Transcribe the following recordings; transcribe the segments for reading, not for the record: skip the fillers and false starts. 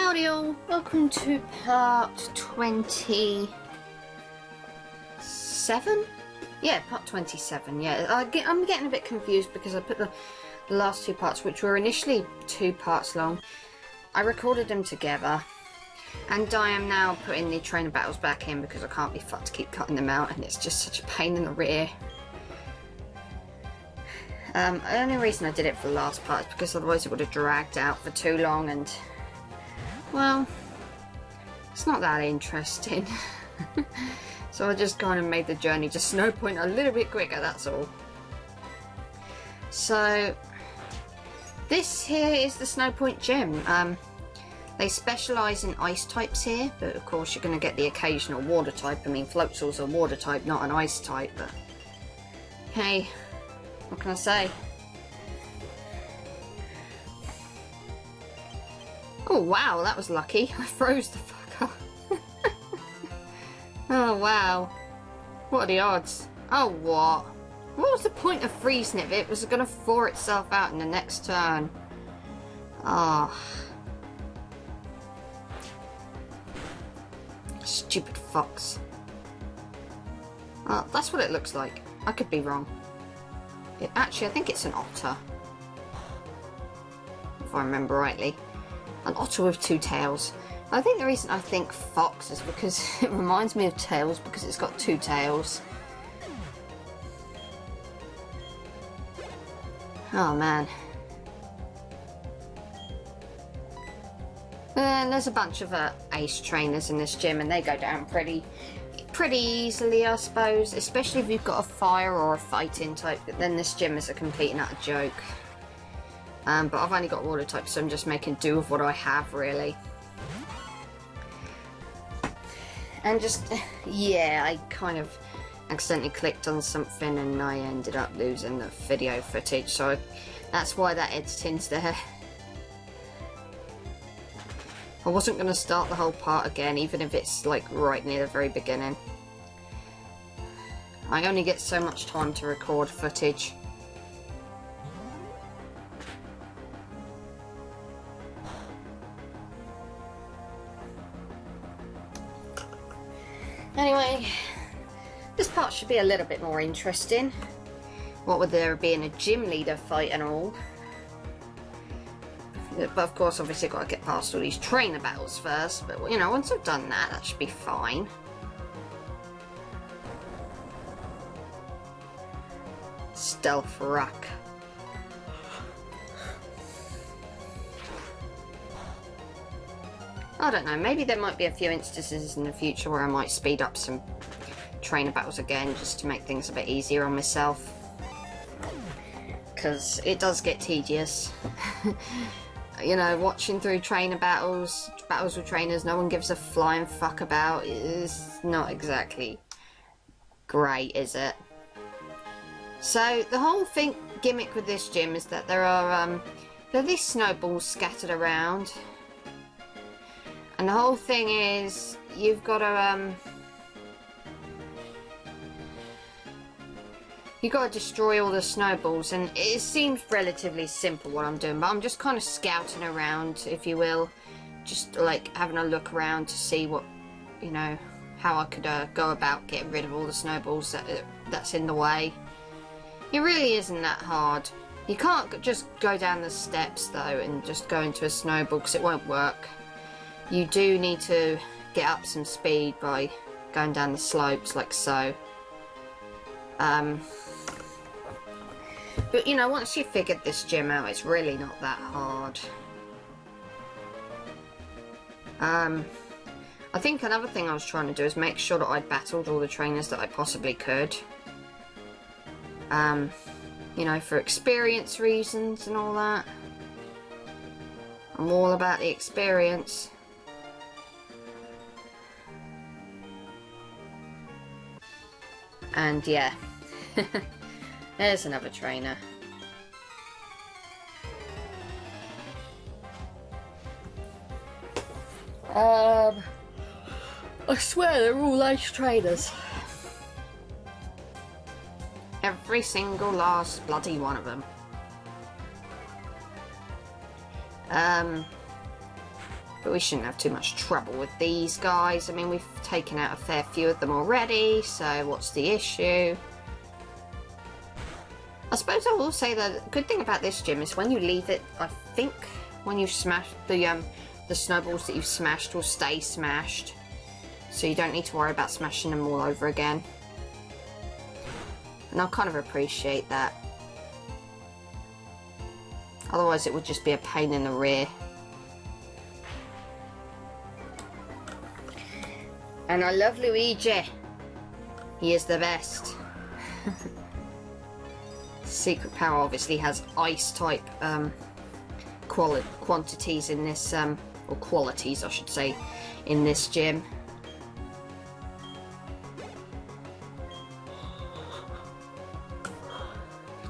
Howdy all, welcome to part 27? Yeah, part 27, yeah. I'm getting a bit confused because I put the last two parts, which were initially 2 parts long. I recorded them together, and I am now putting the trainer battles back in because I can't be fucked to keep cutting them out, and it's just such a pain in the rear. The only reason I did it for the last part is because otherwise it would have dragged out for too long, and well, it's not that interesting. So I just kind of made the journey to Snowpoint a little bit quicker, that's all. So this here is the Snowpoint gym. They specialise in ice types here, but of course you're going to get the occasional water type. I mean, Floatzel's a water type, not an ice type, but hey, what can I say? Oh wow, that was lucky. I froze the fuck up. Oh wow. What are the odds? Oh what? What was the point of freezing it if it was going to thaw itself out in the next turn? Ah. Oh. Stupid fox. Oh, that's what it looks like. I could be wrong. Actually, I think it's an otter. If I remember rightly. An otter with 2 tails. I think the reason I think fox is because it reminds me of tails because it's got 2 tails. Oh man. And there's a bunch of ace trainers in this gym and they go down pretty easily, I suppose. Especially if you've got a fire or a fighting type, but then this gym is a complete and utter joke. But I've only got water types, so I'm just making do with what I have, really. And just, yeah, I kind of accidentally clicked on something and I ended up losing the video footage, so that's why that editing's there. I wasn't going to start the whole part again, even if it's like right near the very beginning. I only get so much time to record footage. Anyway, this part should be a little bit more interesting. What with there being a gym leader fight and all. But of course, obviously, I've got to get past all these trainer battles first. But you know, once I've done that, that should be fine. Stealth ruck. I don't know, maybe there might be a few instances in the future where I might speed up some trainer battles again just to make things a bit easier on myself. Because it does get tedious. You know, watching through trainer battles with trainers no one gives a flying fuck about is not exactly great, is it? So the whole gimmick with this gym is that there are these snowballs scattered around. And the whole thing is, you've got to destroy all the snowballs, and it seems relatively simple what I'm doing, but I'm just kind of scouting around, if you will, just like having a look around to see what, you know, how I could go about getting rid of all the snowballs that's in the way. It really isn't that hard. You can't just go down the steps though and just go into a snowball because it won't work. You do need to get up some speed by going down the slopes like so. But you know, once you've figured this gym out, it's really not that hard. I think another thing I was trying to do is make sure that I battled all the trainers that I possibly could. You know, for experience reasons and all that. I'm all about the experience. And yeah, there's another trainer. I swear they're all ace trainers. Every single last bloody one of them. But we shouldn't have too much trouble with these guys. I mean, we've taken out a fair few of them already, so what's the issue? I suppose I will say that the good thing about this gym is when you leave it, I think when you smash the snowballs that you've smashed will stay smashed. So you don't need to worry about smashing them all over again. And I kind of appreciate that. Otherwise it would just be a pain in the rear. And I love Luigi. He is the best. Secret Power obviously has ice type quantities in this, or qualities I should say, in this gym.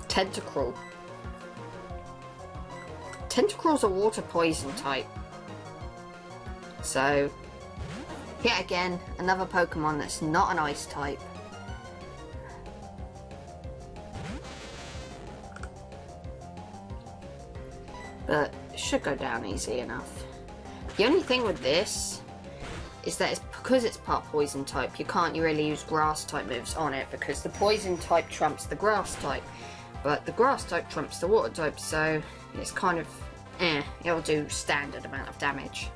Tentacruel. Tentacruel's a water poison type. So, yet again, another Pokemon that's not an ice type. But it should go down easy enough. The only thing with this is that because it's part poison type, you can't really use grass type moves on it because the poison type trumps the grass type. But the grass type trumps the water type, so it's kind of, it'll do standard amount of damage.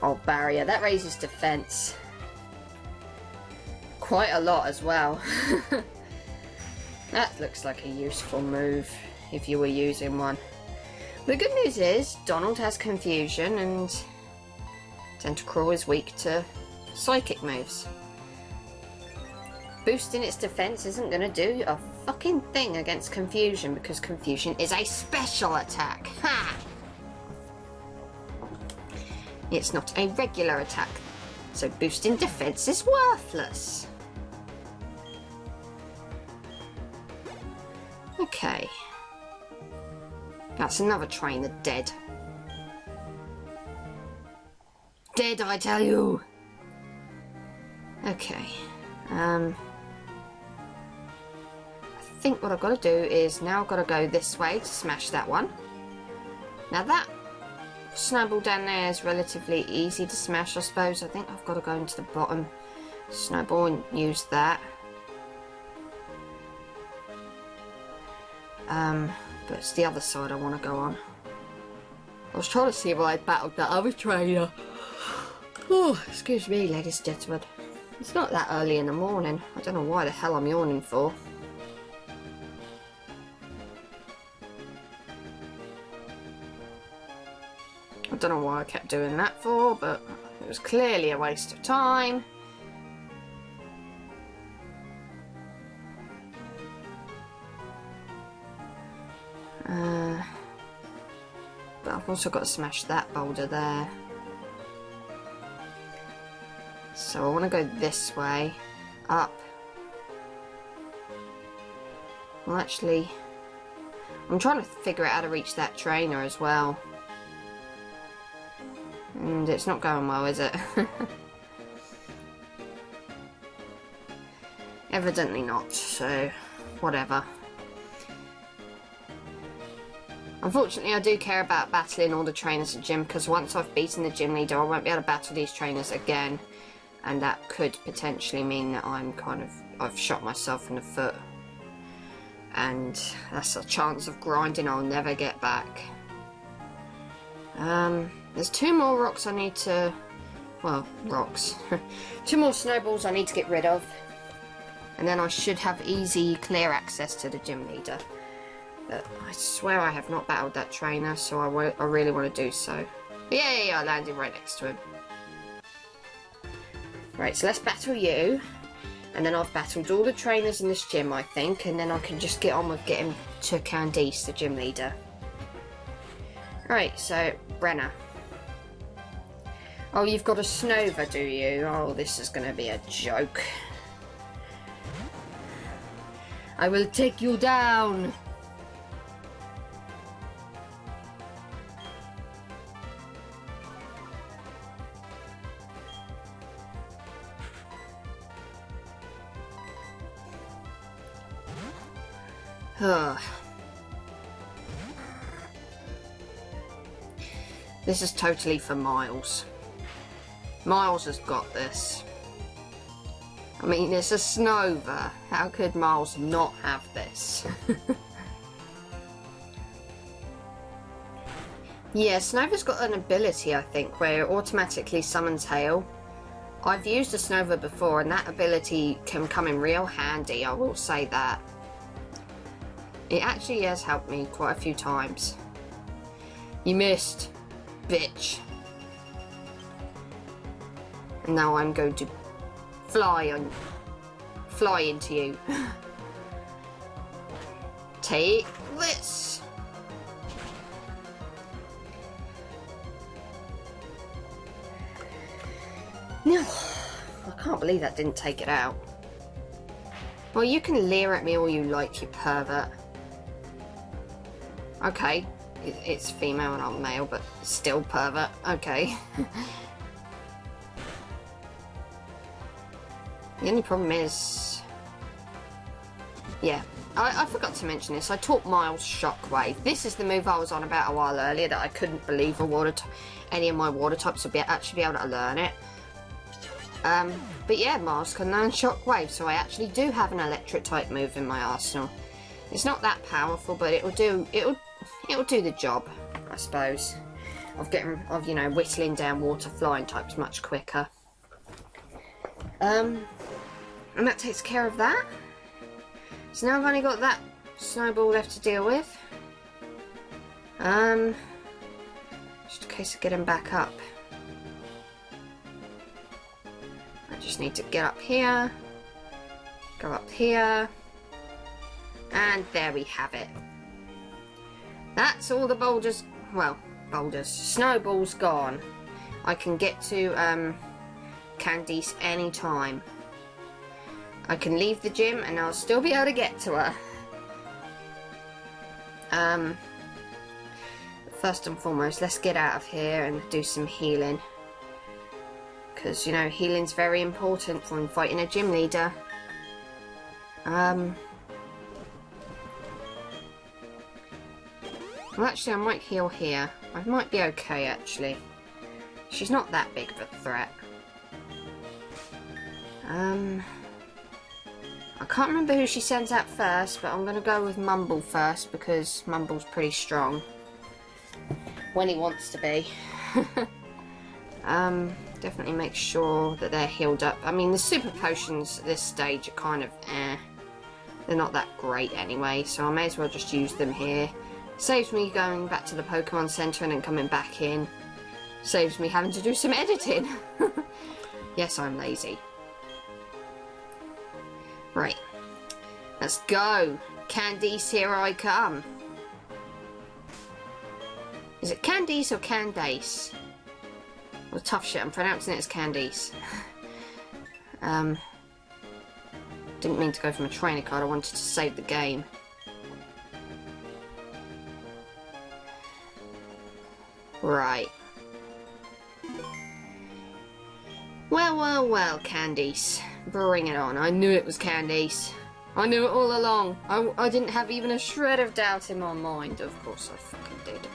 Oh, barrier, that raises defense. Quite a lot as well. That looks like a useful move if you were using one. The good news is Donald has confusion and Tentacruel is weak to psychic moves. Boosting its defense isn't going to do a fucking thing against confusion because confusion is a special attack. Ha! It's not a regular attack, so boosting defense is worthless. Okay. That's another trainer dead. Dead, I tell you! Okay. I think what I've got to do is now I've got to go this way to smash that one. Now that snowball down there is relatively easy to smash, I suppose. I think I've got to go into the bottom snowball and use that. But it's the other side I want to go on. I was trying to see if I battled that other trainer. Oh, excuse me, ladies and gentlemen. It's not that early in the morning. I don't know why the hell I'm yawning for. I don't know why I kept doing that for, but it was clearly a waste of time. But I've also got to smash that boulder there. So I want to go this way, up. Well, actually, I'm trying to figure out how to reach that trainer as well. And it's not going well, is it? Evidently not, so whatever. Unfortunately, I do care about battling all the trainers at gym, because once I've beaten the gym leader, I won't be able to battle these trainers again. And that could potentially mean that I've shot myself in the foot. And that's a chance of grinding I'll never get back. There's 2 more rocks I need to... Well, rocks. 2 more snowballs I need to get rid of. And then I should have easy, clear access to the gym leader. But I swear I have not battled that trainer, so I really want to do so. Yay, I landed right next to him. Right, so let's battle you. And then I've battled all the trainers in this gym, I think. And then I can just get on with getting to Candice, the gym leader. Right, so, Brenna. Oh, you've got a Snova, do you? Oh, this is going to be a joke. I will take you down. This is totally for Miles. Miles has got this. I mean, it's a Snova. How could Miles not have this? Yeah, Snova's got an ability, I think, where it automatically summons hail. I've used a Snova before, and that ability can come in real handy, I will say that. It actually has helped me quite a few times. You missed, bitch. And now I'm going to fly into you. Take this. No, I can't believe that didn't take it out. Well, you can leer at me all you like, you pervert. Okay, it's female and I'm male, but still pervert. Okay. The only problem is... Yeah, I forgot to mention this. I taught Miles Shockwave. This is the move I was on about a while earlier that I couldn't believe any of my water types would actually be able to learn it. But yeah, Miles can learn Shockwave, so I actually do have an electric type move in my arsenal. It's not that powerful, but it'll do the job, I suppose, of you know, whittling down water flying types much quicker. And that takes care of that. So now I've only got that snowball left to deal with. Just a case of getting back up. Just need to get up here, go up here, and there we have it. That's all the boulders, well, snowballs gone. I can get to Candice anytime. I can leave the gym and I'll still be able to get to her. First and foremost, let's get out of here and do some healing. Because, you know, healing's very important when fighting a gym leader. Well, actually, I might heal here. I might be okay, actually. She's not that big of a threat. I can't remember who she sends out first, but I'm going to go with Mumble first, because Mumble's pretty strong. When he wants to be. Definitely make sure that they're healed up. I mean, the super potions at this stage are kind of they're not that great anyway, so I may as well just use them here. Saves me going back to the Pokemon Center and then coming back in. Saves me having to do some editing. Yes, I'm lazy. Right. Let's go. Candice, here I come. Is it Candice or Candace? Well, tough shit, I'm pronouncing it as Candice. Didn't mean to go from a trainer card, I wanted to save the game. Right. Well, Candice. Bring it on. I knew it was Candice. I knew it all along. I didn't have even a shred of doubt in my mind. Of course I fucking did.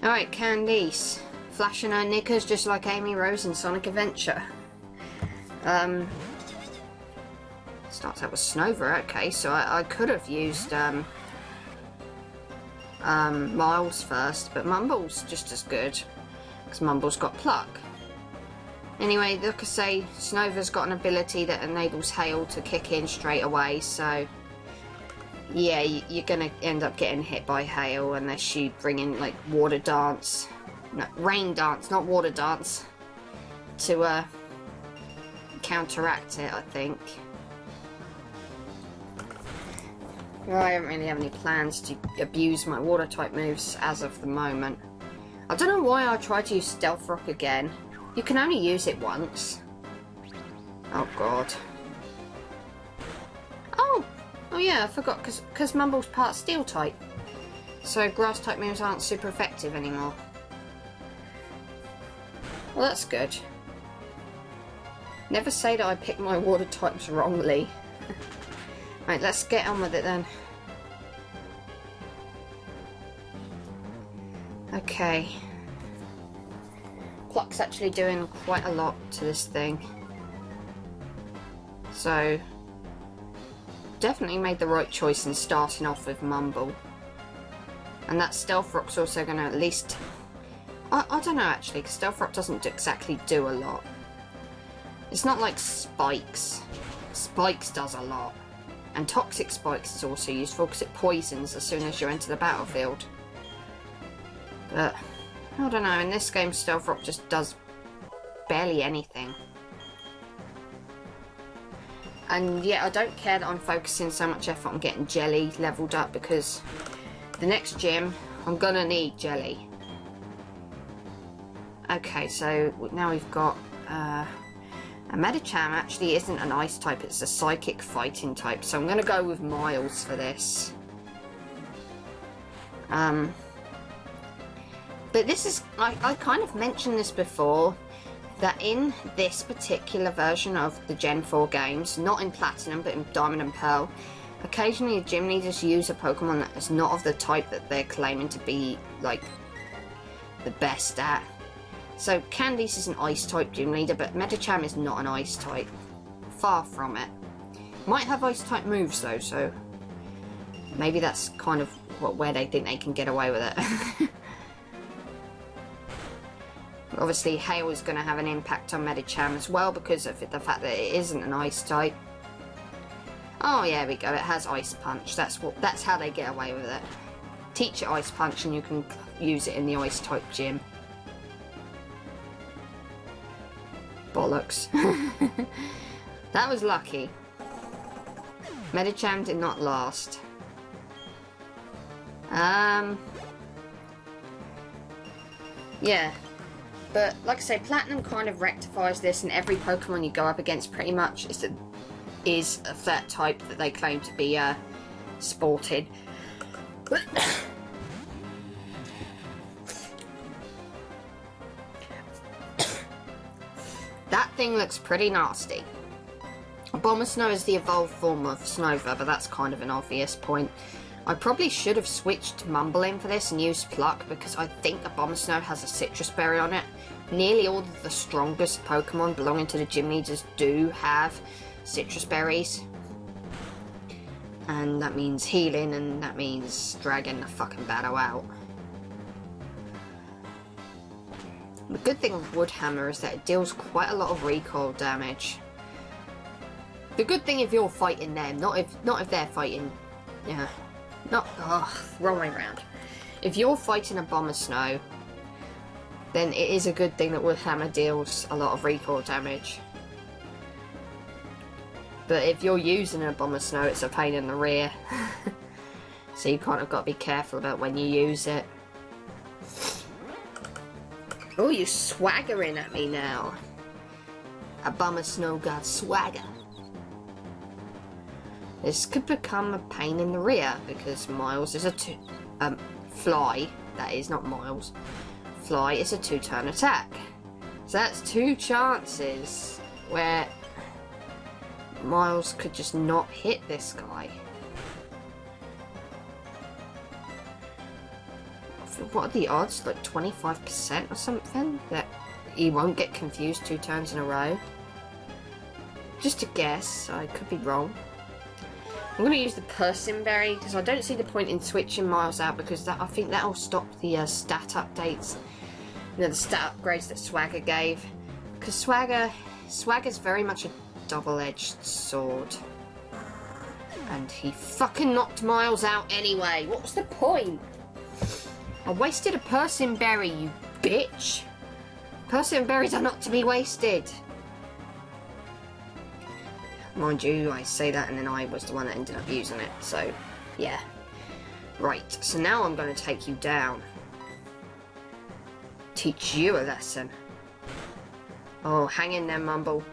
Alright, Candice. Flashing her knickers just like Amy Rose in Sonic Adventure. Starts out with Snova, okay, so I could have used Miles first, but Mumble's just as good, because Mumble's got Pluck. Anyway, like I say, Snova's got an ability that enables hail to kick in straight away, so yeah, you're gonna end up getting hit by hail unless you bring in like water dance, no, rain dance, not water dance, to counteract it, I think. Well, I don't really have any plans to abuse my water type moves as of the moment. I don't know why I tried to use Stealth Rock again. You can only use it once. Oh god. Oh yeah, I forgot, because Mumble's part Steel type. So grass type moves aren't super effective anymore. Well, that's good. Never say that I picked my water types wrongly. Right, let's get on with it then. Okay. Pluck's actually doing quite a lot to this thing. So, definitely made the right choice in starting off with Mumble. And that Stealth Rock's also going to at least... I don't know actually, because Stealth Rock doesn't exactly do a lot. It's not like Spikes. Spikes does a lot. And Toxic Spikes is also useful because it poisons as soon as you enter the battlefield. But, I don't know, in this game Stealth Rock just does barely anything. And yeah, I don't care that I'm focusing so much effort on getting Jelly leveled up because the next gym, I'm gonna need Jelly. Okay, so now we've got a Medicham actually isn't an ice type, it's a psychic fighting type, so I'm gonna go with Miles for this. But this is, I kind of mentioned this before, that in this particular version of the Gen 4 games, not in Platinum but in Diamond and Pearl, occasionally the gym leaders use a Pokemon that is not of the type that they're claiming to be, like, the best at. So Candice is an ice type gym leader, but Medicham is not an ice type. Far from it. Might have ice type moves though, so maybe that's kind of where they think they can get away with it. Obviously Hail is going to have an impact on Medicham as well because of the fact that it isn't an ice type. Oh yeah, we go, it has Ice Punch. That's how they get away with it. Teach it Ice Punch and you can use it in the ice type gym. Bollocks. That was lucky. Medicham did not last. Yeah. But, like I say, Platinum kind of rectifies this, and every Pokemon you go up against pretty much is a that type that they claim to be sported. That thing looks pretty nasty. Abomasnow is the evolved form of Snova, but that's kind of an obvious point. I probably should have switched to Mumbling for this and used Pluck because I think Abomasnow has a citrus berry on it. Nearly all of the strongest Pokemon belonging to the gym leaders do have citrus berries. And that means healing, and that means dragging the fucking battle out. The good thing with Wood Hammer is that it deals quite a lot of recoil damage. The good thing if you're fighting them, not if they're fighting, yeah, wrong way round. If you're fighting a Abomasnow, then it is a good thing that Wood Hammer deals a lot of recoil damage. But if you're using an Abomasnow, it's a pain in the rear. So you kind of got to be careful about when you use it. Oh, you're swaggering at me now. Abomasnow got swagger. This could become a pain in the rear because Miles is a Fly, that is, not Miles. Fly is a 2-turn attack. So that's 2 chances where Miles could just not hit this guy. What are the odds? Like 25% or something? That he won't get confused 2 turns in a row? Just a guess, I could be wrong. I'm going to use the Persimmon Berry because I don't see the point in switching Miles out because I think that'll stop the stat updates. You know, the stat upgrades that Swagger gave. Because Swagger's very much a double-edged sword. And he fucking knocked Miles out anyway. What was the point? I wasted a Persimmon Berry, you bitch. Persimmon Berries are not to be wasted. Mind you, I say that and then I was the one that ended up using it, so yeah. Right, so now I'm going to take you down. Teach you a lesson. Oh, hang in there, Mumble.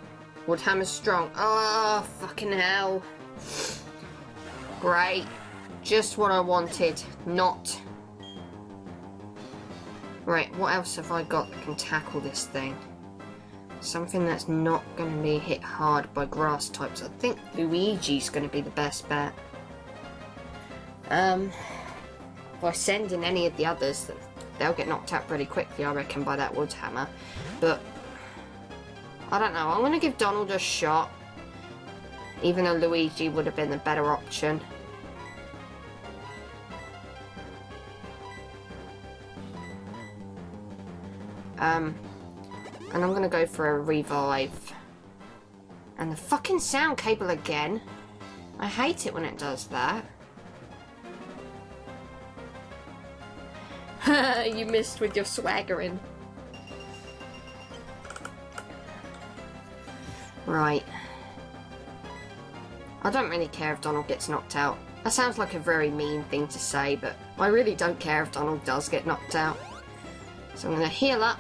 Woodhammer's strong. Oh, fucking hell. Great. Just what I wanted. Not. Right, what else have I got that can tackle this thing? Something that's not going to be hit hard by grass types. I think Luigi's going to be the best bet. If I send in any of the others, they'll get knocked out pretty quickly, I reckon, by that wood hammer. But I don't know. I'm going to give Donald a shot, even though Luigi would have been the better option. And I'm going to go for a revive. And the fucking sound cable again. I hate it when it does that. You missed with your swaggering. Right. I don't really care if Donald gets knocked out. That sounds like a very mean thing to say, but I really don't care if Donald does get knocked out. So I'm going to heal up,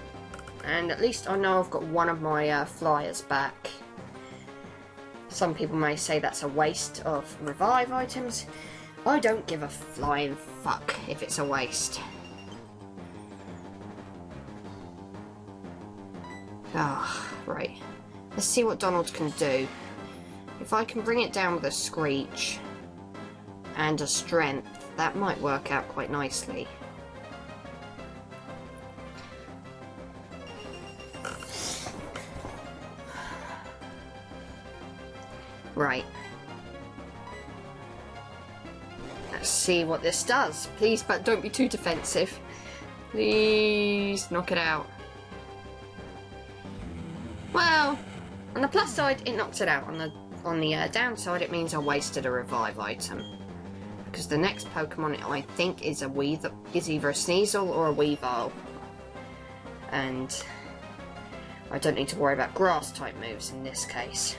and at least I know I've got one of my flyers back. Some people may say that's a waste of revive items. I don't give a flying fuck if it's a waste. Ah, right. Let's see what Donald can do. If I can bring it down with a screech and a strength, that might work out quite nicely. Right. Let's see what this does. Please, but don't be too defensive. Please, knock it out. Well, on the plus side, it knocks it out. On the downside, it means I wasted a revive item. Because the next Pokemon, I think, is either a Sneasel or a Weavile. And I don't need to worry about grass-type moves in this case.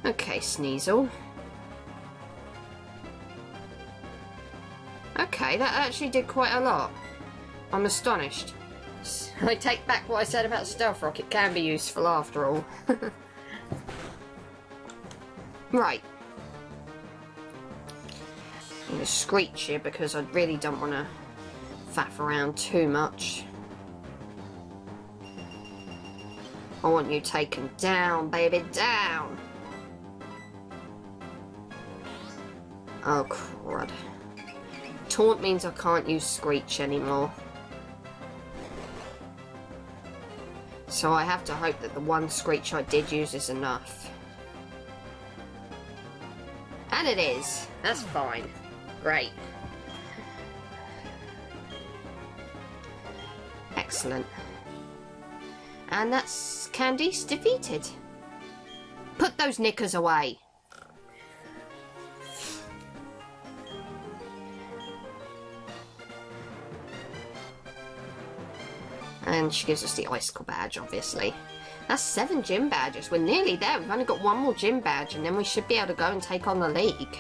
Okay, Sneasel. Okay, that actually did quite a lot. I'm astonished. I take back what I said about Stealth Rock. It can be useful after all. Right. I'm going to screech here because I really don't want to faff around too much. I want you taken down, baby, down! Oh, crud. Taunt means I can't use Screech anymore. So I have to hope that the one Screech I did use is enough. And it is. That's fine. Great. Excellent. And that's Candice defeated. Put those knickers away. And she gives us the Icicle badge, obviously. That's 7 gym badges. We're nearly there. We've only got one more gym badge, and then we should be able to go and take on the league.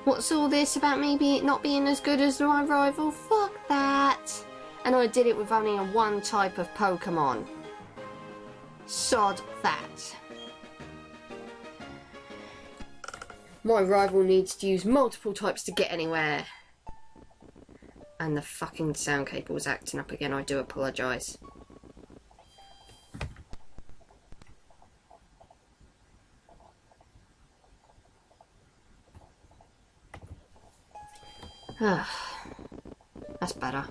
What's all this about me not being as good as my rival? Fuck that. And I did it with only one type of Pokemon. Sod that. My rival needs to use multiple types to get anywhere. And the fucking sound cable was acting up again. I do apologise. That's better.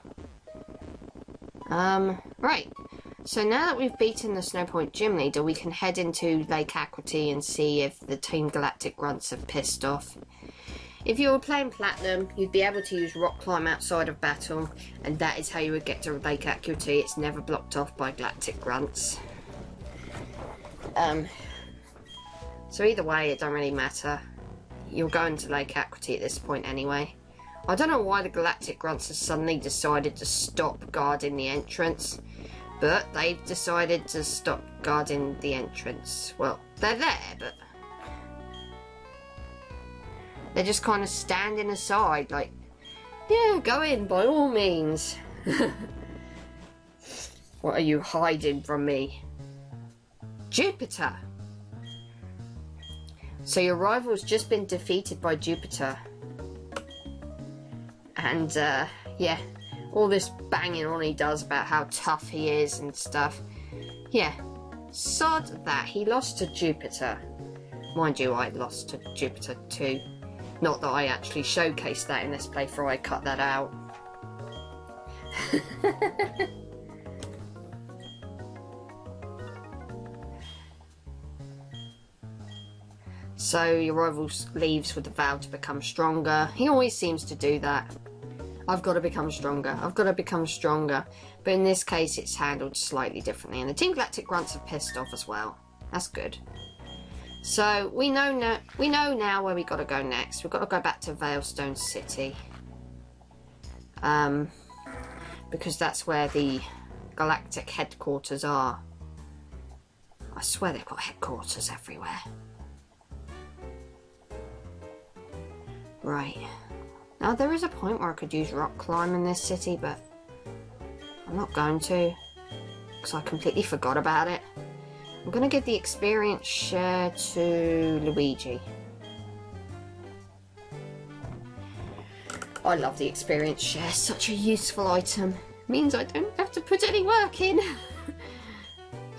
Right. So now that we've beaten the Snowpoint Gym Leader, we can head into Lake Acuity and see if the Team Galactic Grunts have pissed off. If you were playing Platinum, you'd be able to use Rock Climb outside of battle, and that is how you would get to Lake Acuity. It's never blocked off by Galactic Grunts. So either way, it don't really matter. You're going to Lake Acuity at this point anyway. I don't know why the Galactic Grunts have suddenly decided to stop guarding the entrance, but they've decided to stop guarding the entrance. Well, they're there, but they're just kind of standing aside, like, yeah, go in, by all means. What are you hiding from me? Jupiter! So your rival's just been defeated by Jupiter. And, yeah, all this banging on he does about how tough he is and stuff. Yeah, sod that, he lost to Jupiter. Mind you, I lost to Jupiter too. Not that I actually showcased that in this playthrough, I cut that out. So your rival leaves with the vow to become stronger. He always seems to do that. I've got to become stronger. I've got to become stronger. But in this case, it's handled slightly differently. And the Team Galactic grunts are pissed off as well. That's good. So we know now where we got to go next. We've got to go back to Veilstone City. Because that's where the Galactic headquarters are. I swear they've got headquarters everywhere. Right. Now there is a point where I could use rock climb in this city, but I'm not going to, because I completely forgot about it. I'm going to give the experience share to Luigi. I love the experience share, such a useful item. It means I don't have to put any work in.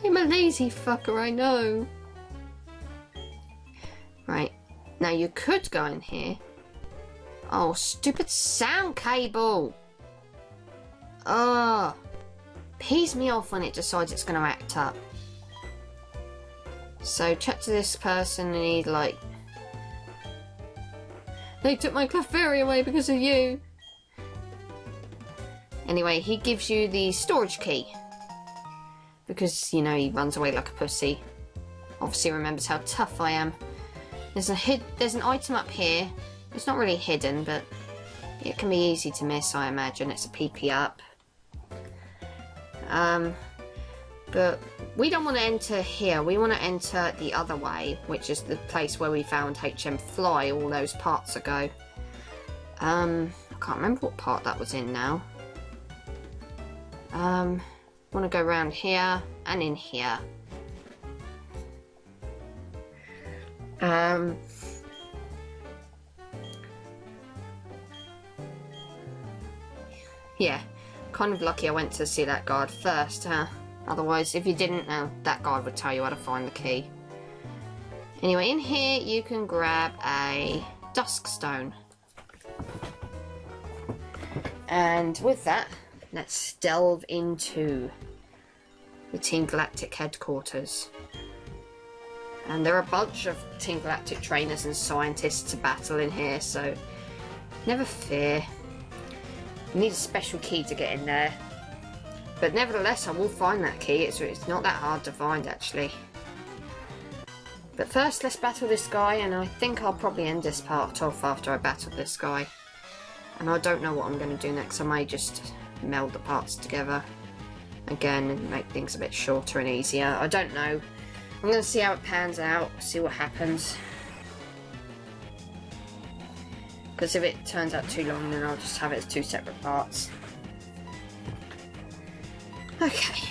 I'm a lazy fucker, I know. Right, now you could go in here. Oh, stupid sound cable! Ugh! Pees me off when it decides it's going to act up. So, chat to this person and he's like, they took my Clefairy away because of you. Anyway, he gives you the storage key. Because, you know, he runs away like a pussy. Obviously remembers how tough I am. There's an item up here. It's not really hidden, but it can be easy to miss, I imagine. It's a PP up. But we don't want to enter here. We want to enter the other way, which is the place where we found HM Fly all those parts ago. I can't remember what part that was in now. Want to go around here and in here. Yeah, kind of lucky I went to see that guard first, huh? Otherwise, if you didn't, that guard would tell you how to find the key. Anyway, in here you can grab a Dusk Stone. And with that, let's delve into the Team Galactic headquarters. And there are a bunch of Team Galactic trainers and scientists to battle in here, so never fear. You need a special key to get in there. But nevertheless, I will find that key. It's not that hard to find, actually. But first, let's battle this guy, and I think I'll probably end this part off after I battle this guy. And I don't know what I'm going to do next. I may just meld the parts together again and make things a bit shorter and easier. I don't know. I'm going to see how it pans out, see what happens. Because if it turns out too long, then I'll just have it as two separate parts. Okay.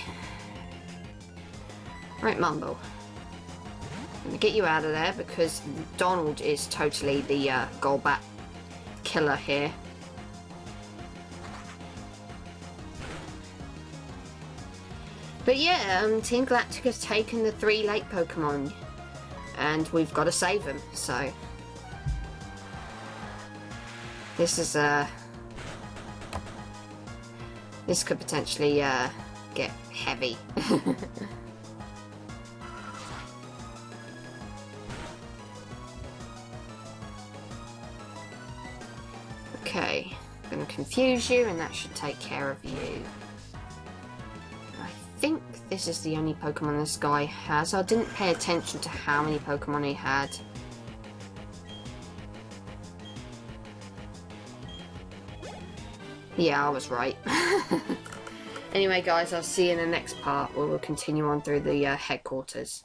Right, Mumble. I'm going to get you out of there because Donald is totally the Golbat killer here. But yeah, Team Galactic has taken the 3 lake Pokemon and we've got to save them, so this is this could potentially get heavy. Okay, I'm going to confuse you and that should take care of you. I think this is the only Pokemon this guy has. I didn't pay attention to how many Pokemon he had. Yeah, I was right. Anyway guys, I'll see you in the next part where we'll continue on through the headquarters.